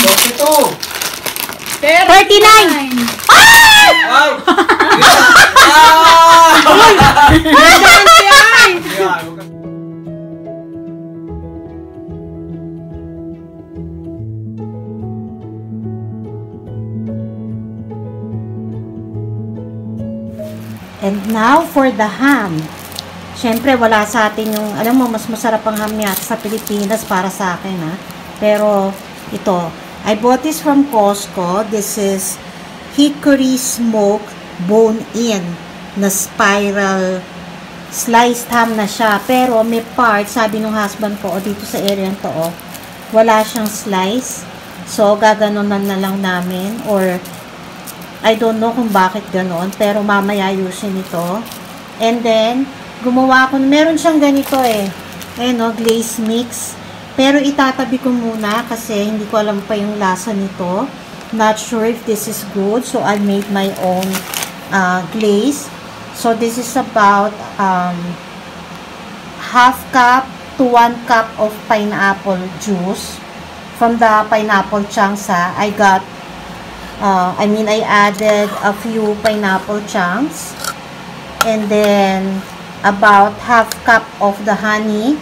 42. 39! Wow! And now for the ham. Siyempre, wala sa atin yung, alam mo, mas masarap ang ham yata sa Pilipinas para sa akin, ha. Pero, ito, I bought this from Costco. This is hickory smoked bone-in na spiral sliced ham na siya. Pero, may part, sabi ng husband ko, dito sa area to, wala siyang slice. So, gaganunan na lang namin, or I don't know kung bakit ganoon, pero mamaya ayusin ito. And then, gumawa ako, meron siyang ganito glaze mix. Pero itatabi ko muna kasi hindi ko alam pa yung lasa nito. Not sure if this is good, so I made my own glaze. So this is about half cup to 1 cup of pineapple juice. From the pineapple chunks, I got I added a few pineapple chunks, and then about half cup of the honey,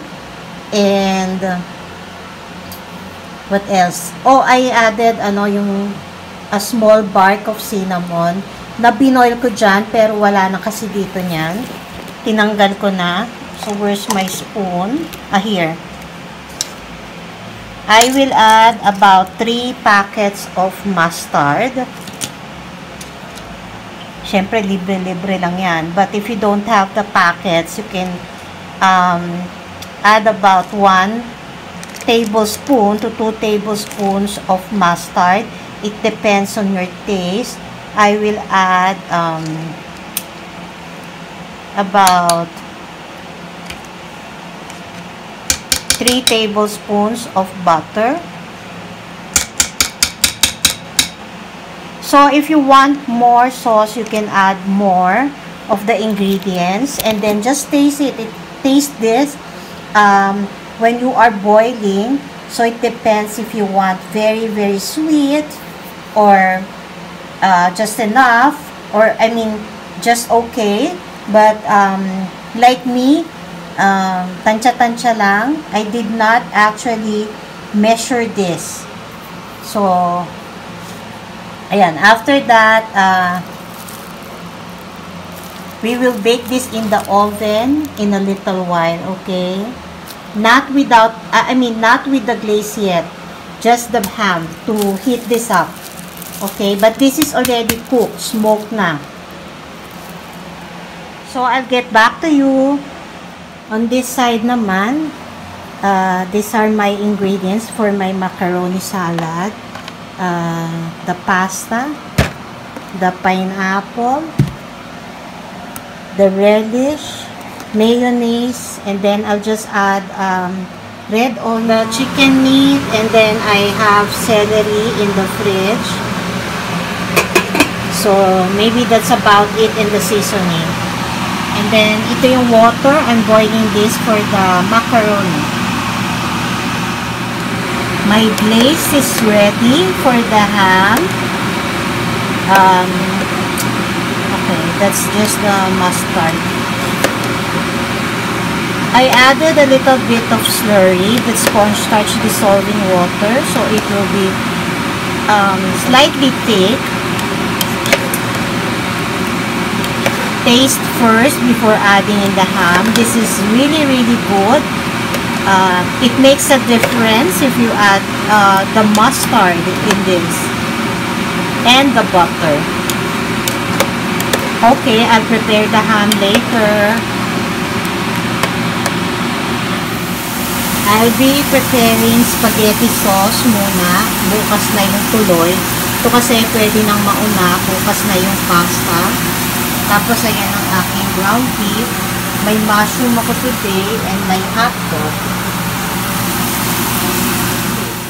and what else? Oh, I added a small bark of cinnamon na binoil ko dyan, pero wala na kasi dito niyan. Tinanggal ko na. So where's my spoon? Here. I will add about 3 packets of mustard. Siyempre, libre-libre lang yan. But if you don't have the packets, you can add about 1 tablespoon to 2 tablespoons of mustard. It depends on your taste. I will add about 3 tablespoons of butter. So if you want more sauce, you can add more of the ingredients, and then just taste it. Taste this when you are boiling. So it depends if you want very, very sweet, or just enough, or just okay. But like me, tansya-tansya lang. I did not actually measure this. So, ayan. After that, we will bake this in the oven in a little while, okay? Not without, not with the glaze yet. Just the ham to heat this up. Okay? But this is already cooked, smoked na. So, I'll get back to you. On this side naman, these are my ingredients for my macaroni salad. The pasta, the pineapple, the relish, mayonnaise, and then I'll just add red onion, the chicken meat, and then I have celery in the fridge. So, maybe that's about it in the seasoning. And then, ito yung water. I'm boiling this for the macaroni. My glaze is ready for the ham. Okay, that's just the mustard. I added a little bit of slurry, that's cornstarch dissolving water, so it will be slightly thick. Taste first before adding in the ham. This is really, really good. It makes a difference if you add the mustard in this and the butter. Okay, I'll prepare the ham later. I'll be preparing spaghetti sauce muna. Bukas na yung tuloy. Ito kasi pwede nang mauna. Bukas na yung pasta. Tapos, ayan ang aking ground beef. May mushroom ako today and may hotdog.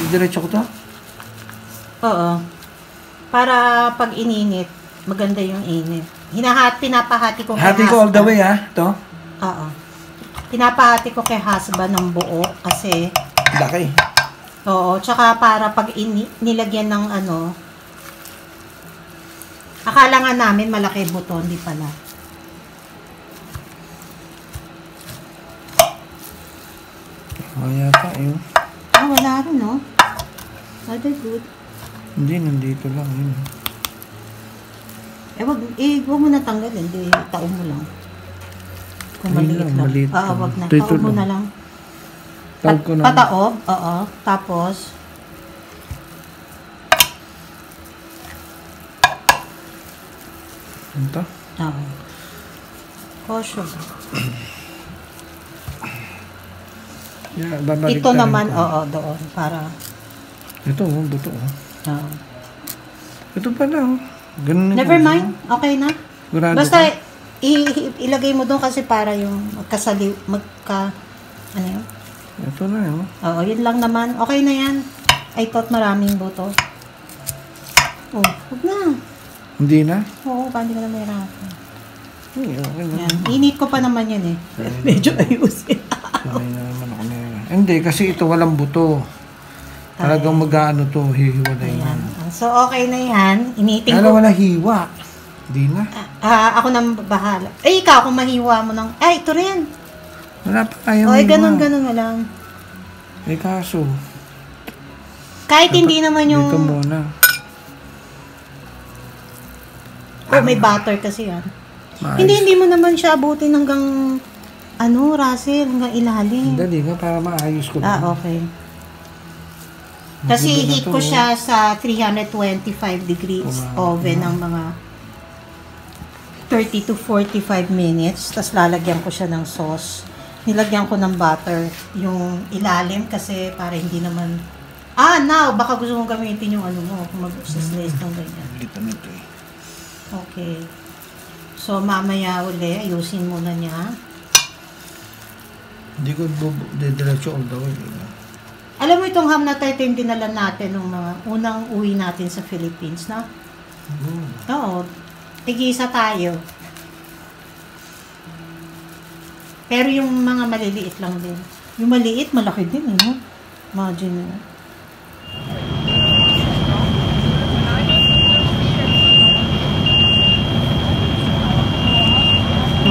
Diretso ko to? Oo. Para pag ininit, maganda yung init. Pinapahati ko kay hati ko all the way, ha? Ito? Oo. Pinapahati ko kay husband ng buo kasi laki. Oo, tsaka para pag nilagyan ng ano, akala nga namin malaki buto, hindi pala. Yata yun. Wala rin, no? Other good. Hindi, nandito lang yun. Wag mo na tanggalin, hindi, taon mo lang. Kung Ayun maliit lang, lang. maliit Oo, lang. wag na. Dito Taon mo lang. na lang. Tawag ko na. Pataob, oo. Tapos, Ito? oo. Caution. Yeah, babalik Ito tayo naman, ko. oo, doon. Para, Ito, buto. oo. Ito pala, oh. Ganun yung Never puso. mind, okay na. Sigurado Basta, ka? ilagay mo doon kasi para yung ano yun? Ito na, oh. Oo, yun lang naman. Okay na yan. I thought maraming buto. Oh, huwag na. Hindi na? Oo, paano ka na mahirapan? Okay na. Yan. Init ko pa naman yan eh. Medyo ayusin. Sanay na naman ako na yan. Hindi, kasi ito walang buto. Talagang mag-ano to, hihiwalay na. Ayan. So, okay na yan. Initing Kala ko. wala hiwa. Hindi na. Ako nang bahala. Ikaw, kung mahiwa mo ng... ito rin. Wala pa kayang O, hiwa. ganun na lang. Kaso, Kahit hindi naman yung... dito muna. may butter kasi yan. Maayos. Hindi mo naman siya abutin hanggang... Russell, hanggang ilalim. Dali nga, para maayos ko. Okay. Kasi Maganda na heat to, ko oh. siya sa 325 degrees oven ng mga 30 to 45 minutes. Tapos lalagyan ko siya ng sauce. Nilagyan ko ng butter yung ilalim kasi para hindi naman... now, baka gusto mong gamitin yung ano mo kung mag-slice ng ganyan. Dito na ito eh. Okay. So, mamaya uli, ayusin muna niya. Hindi ko didiretso all the way. Alam mo itong ham na tayo, ito yung dinala natin nung mga unang uwi natin sa Philippines, na? Oo. Tig-isa tayo. Pero yung mga maliliit lang din. Yung maliit, malaki din, eh, no? Imagine mo.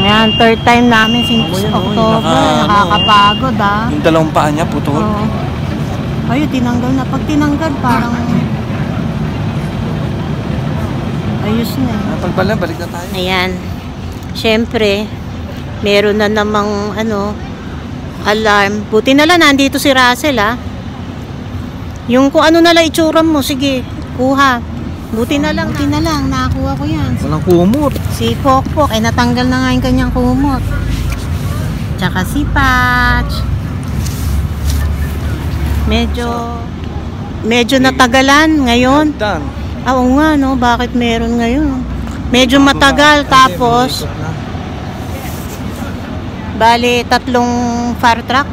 Ayan, third time namin since October. Nakakapagod, ah. Yung dalawang paa niya, putol. Oo. Ayun, tinanggal na. Pag tinanggal, parang... ayos na. Pagbala, balik na tayo. Ayan. Siyempre, meron na namang, alarm. Buti na lang, nandito si Russell, ah. Yung kung ano na lang itsura mo, sige, kuha. Buti na lang, nakakuha ko yan. Walang kumot. Si Pokpok, natanggal na nga yung kanyang kumot. Tsaka si Patch. Medyo natagalan ngayon. Done. Oo nga, no? Bakit meron ngayon? Medyo matagal, tapos bali 3 fire truck.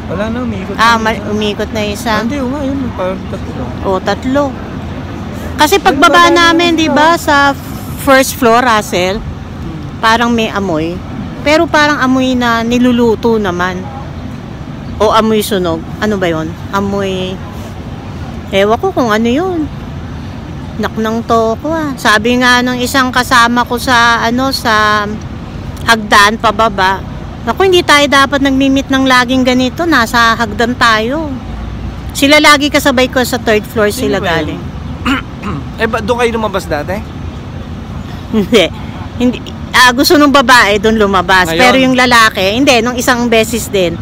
Wala na, umiikot. Umikot na isa. Hindi, nga yun. Parang tatlo. O, 3. Kasi pagbaba namin, di ba, sa first floor, Russell, parang may amoy. Pero parang amoy na niluluto naman. O amoy sunog. Ano ba yon? Amoy... ewan ko kung ano yun. Naknang to ko, ah. Sabi nga ng isang kasama ko sa, sa hagdan pababa. Naku, hindi tayo dapat nagmimit ng laging ganito. Nasa hagdan tayo. Sila lagi kasabay ko sa 3rd floor sila galing. Doon kayo lumabas dati? Hindi. Gusto nung babae doon lumabas. Ngayon? Pero yung lalaki, hindi, nung isang beses din.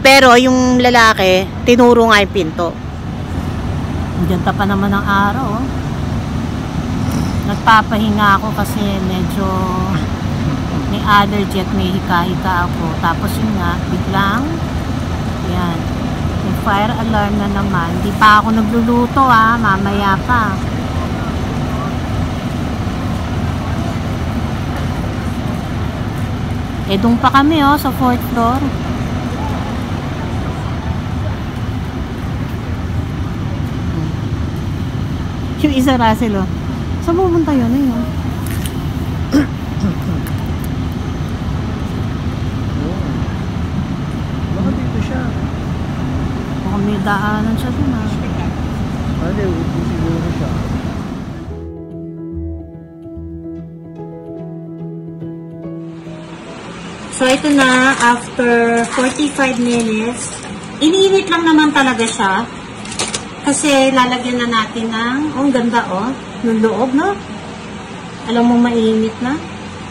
Pero yung lalaki, tinuro nga yung pinto. Diyan pa naman ang araw. Oh. Nagpapahinga ako kasi medyo may allergy at may hika-hika ako. Tapos yun nga, biglang, yan, may fire alarm na naman. Di pa ako nagluluto, mamaya pa. Doon pa kami, sa 4th floor. Yung isa, Russell, saan pupunta yun? Baka dito siya. Baka may daanan siya dun ah. Pwede, upo siguro siya. So, ito na, after 45 minutes, iniinit lang naman talaga siya. Kasi, lalagyan na natin ng, oh, ang ganda, oh, ng loob, no? Alam mo, mainit na.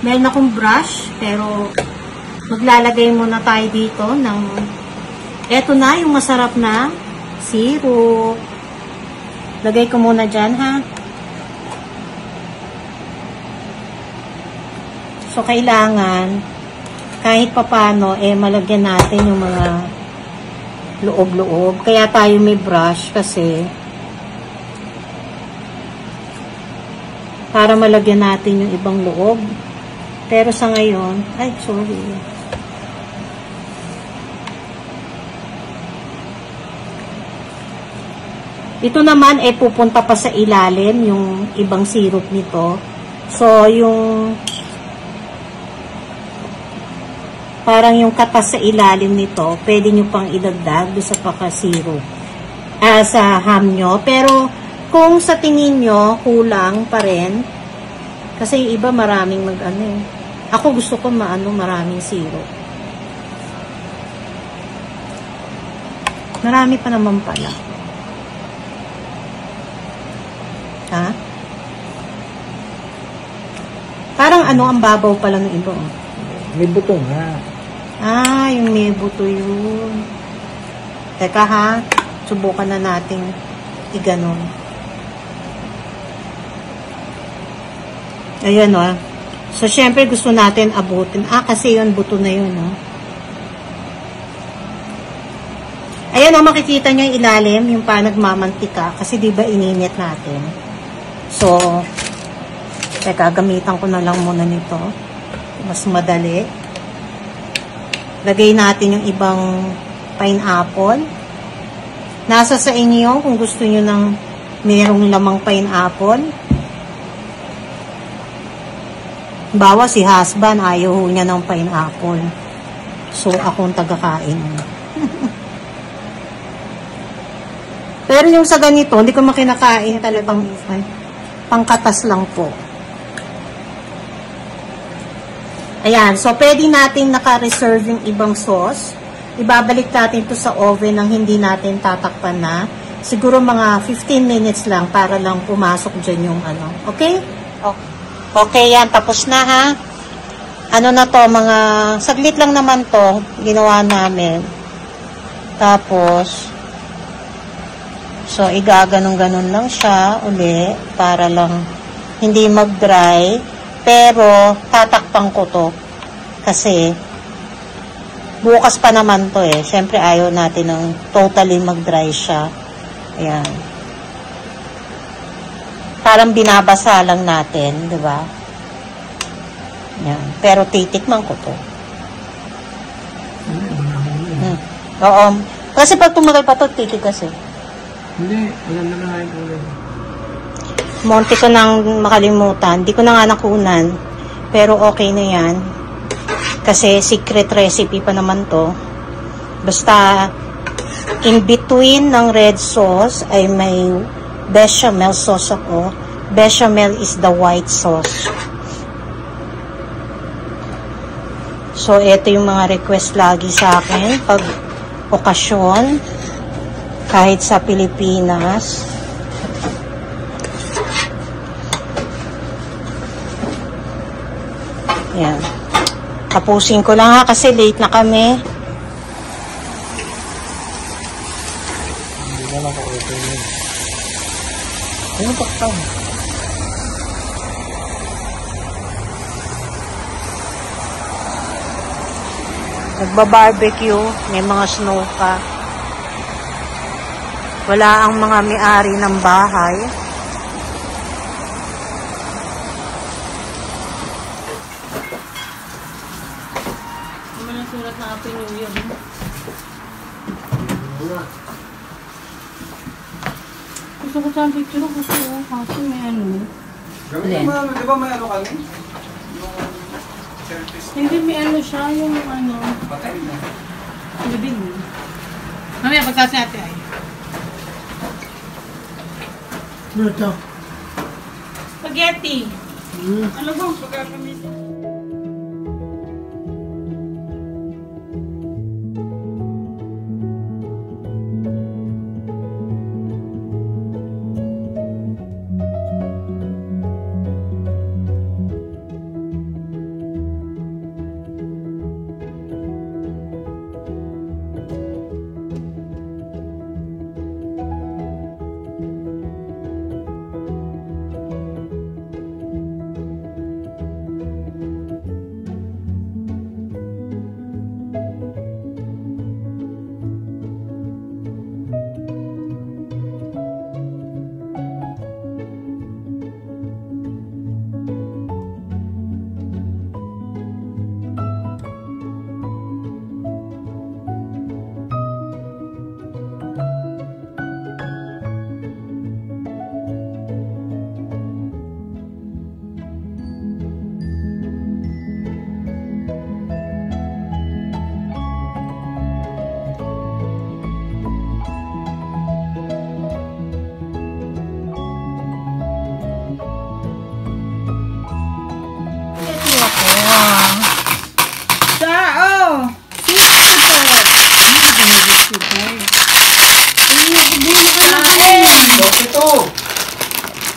Meron akong brush, pero, maglalagay muna tayo dito ng, eto na, yung masarap na syrup. Lagay ko muna dyan, ha? So, kailangan, kahit papano, malagyan natin yung mga loob-loob. Kaya tayo may brush kasi para malagyan natin yung ibang loob. Pero sa ngayon, ay, sorry. Ito naman ay pupunta pa sa ilalim yung ibang syrup nito. So, yung parang yung katas sa ilalim nito, pwede nyo pang idagdag doon sa paka-syrup. Sa ham nyo. Pero, kung sa tingin nyo, kulang pa rin. Kasi yung iba maraming mag-ano eh. Ako gusto ko maraming syrup. Marami pa naman pala. Ha? Parang ang babaw pala ng iba. May buto nga. Yung may buto yun. Teka ha, subukan na natin iganon. Ayan o. So, syempre gusto natin abutin. Kasi yun, buto na yun o. Ayan o, makikita nyo yung ilalim, yung pa nagmamantika. Kasi diba ininit natin. So, teka, gamitan ko na lang muna nito. Mas madali. Lagay natin yung ibang pineapple. Nasa sa inyo kung gusto nyo ng merong lamang pineapple. Bawa si husband, ayaw niya ng pineapple. So, akong tagakain. Pero yung sa ganito, hindi ko makinakain talagang pangkatas lang po. Ayan, so pwede natin naka-reserve yung ibang sauce. Ibabalik natin ito sa oven nang hindi natin tatakpan na. Siguro mga 15 minutes lang para lang pumasok dyan yung Okay? Okay, yan. Tapos na ha. Na to, mga saglit lang naman to. Ginawa namin. Tapos, so igaganong-ganon lang siya uli para lang hindi mag-dry. Pero, tatakpan ko to. Kasi, bukas pa naman to eh. Siyempre, ayaw natin ng totally mag-dry siya. Ayan. Parang binabasa lang natin, di ba? Ayan. Pero, titikman ko to. Oo. Kasi pag tumagal pa to, titigas eh. Hindi, alam na nga yung ulit. Monte ko nang makalimutan. Di ko na nga nakunan. Pero okay na yan. Kasi secret recipe pa naman to. Basta in between ng red sauce ay may bechamel sauce ako. Bechamel is the white sauce. So ito yung mga request lagi sa akin pag okasyon kahit sa Pilipinas. Yan. Tapusin ko lang ha kasi late na kami. Hindi na lang ako-open yun. Ano paktam? Nagba-barbecue. May mga snow pa. Wala ang mga may-ari ng bahay. Sulat na Happy New Year. Gusto ko sa picture ko kasi may Gawin mo, di ba may kami? Hindi, may siya, yung Patay na. living. Mamaya pagkas natin ay. Ano ito? Spaghetti. Ano bang pagkakamitin? Sao!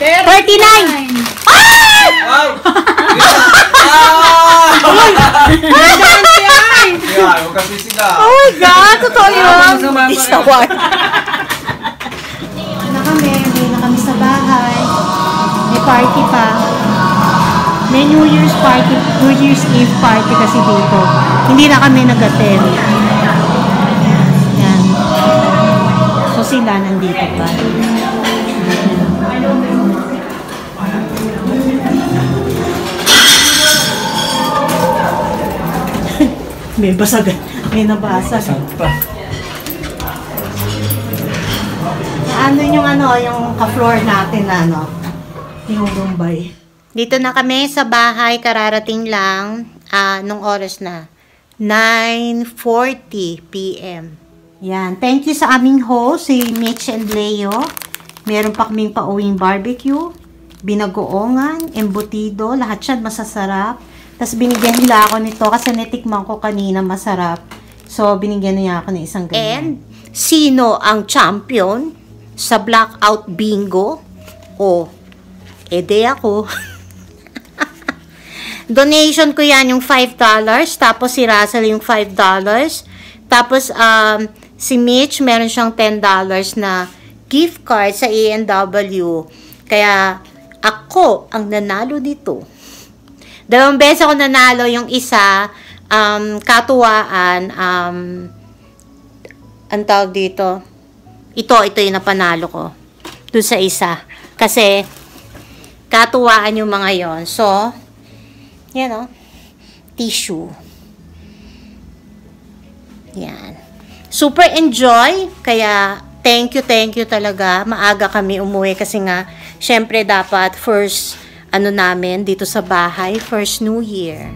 Pero 39! Yeah, huwag kasi sila. Oh my God! Totoo yun! Masama pa Isawar. Na kami, hindi na kami sa bahay. May party pa. May New Year's party, New Year's Eve party kasi dito. Hindi na kami nag-attend. Yan. So sila nandito pa. May basag. May nabasag. Ano yung ka-floor natin na yung Bombay. Dito na kami sa bahay, kararating lang nung oras na 9:40 p.m. Yan. Thank you sa aming host, si Mitch and Leo. Meron pa kaming pauwing barbecue, binagoongan, embutido, lahat yan masasarap. Tapos binigyan nila ako nito kasi natikman ko kanina masarap. So, binigyan niya ako ng isang ganyan. And, sino ang champion sa blackout bingo? Ede ako. Donation ko yan yung $5. Tapos si Russell yung $5. Tapos, si Mitch, meron siyang $10 na gift card sa A&W. Kaya, ako ang nanalo dito. 2 beses ako nanalo, yung isa, katuwaan, ang tawag dito, ito yung napanalo ko, doon sa isa, kasi, katuwaan yung mga yon. So, yan tissue, yan, super enjoy, kaya, thank you talaga, maaga kami umuwi, kasi nga, syempre dapat, first, namin dito sa bahay, first New Year.